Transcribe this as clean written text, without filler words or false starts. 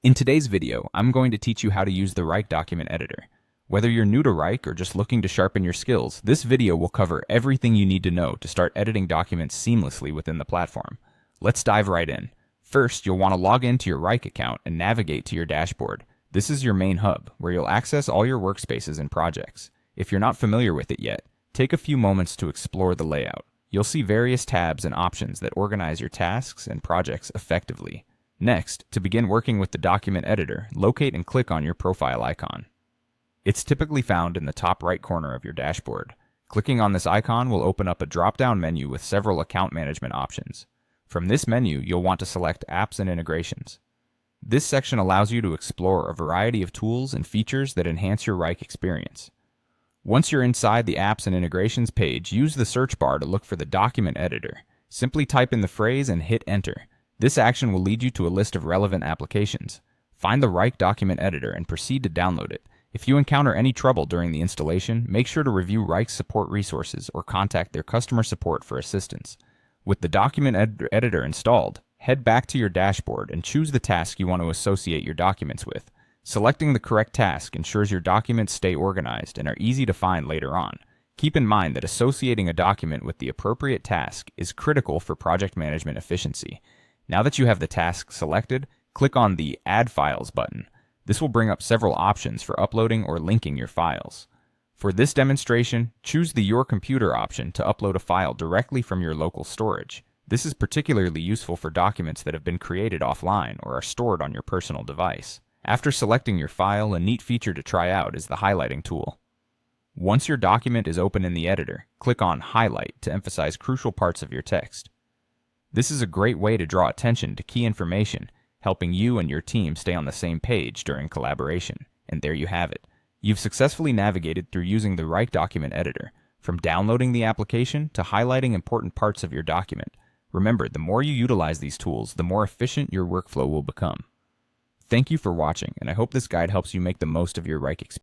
In today's video, I'm going to teach you how to use the Wrike document editor. Whether you're new to Wrike or just looking to sharpen your skills, this video will cover everything you need to know to start editing documents seamlessly within the platform. Let's dive right in. First, you'll want to log into your Wrike account and navigate to your dashboard. This is your main hub, where you'll access all your workspaces and projects. If you're not familiar with it yet, take a few moments to explore the layout. You'll see various tabs and options that organize your tasks and projects effectively. Next, to begin working with the document editor, locate and click on your profile icon. It's typically found in the top right corner of your dashboard. Clicking on this icon will open up a drop-down menu with several account management options. From this menu, you'll want to select Apps and Integrations. This section allows you to explore a variety of tools and features that enhance your Wrike experience. Once you're inside the Apps and Integrations page, use the search bar to look for the document editor. Simply type in the phrase and hit Enter. This action will lead you to a list of relevant applications. Find the Wrike document editor and proceed to download it. If you encounter any trouble during the installation, make sure to review Wrike's support resources or contact their customer support for assistance. With the document editor installed, head back to your dashboard and choose the task you want to associate your documents with. Selecting the correct task ensures your documents stay organized and are easy to find later on. Keep in mind that associating a document with the appropriate task is critical for project management efficiency. Now that you have the task selected, click on the Add Files button. This will bring up several options for uploading or linking your files. For this demonstration, choose the Your Computer option to upload a file directly from your local storage. This is particularly useful for documents that have been created offline or are stored on your personal device. After selecting your file, a neat feature to try out is the highlighting tool. Once your document is open in the editor, click on Highlight to emphasize crucial parts of your text. This is a great way to draw attention to key information, helping you and your team stay on the same page during collaboration. And there you have it. You've successfully navigated through using the Wrike document editor, from downloading the application to highlighting important parts of your document. Remember, the more you utilize these tools, the more efficient your workflow will become. Thank you for watching, and I hope this guide helps you make the most of your Wrike experience.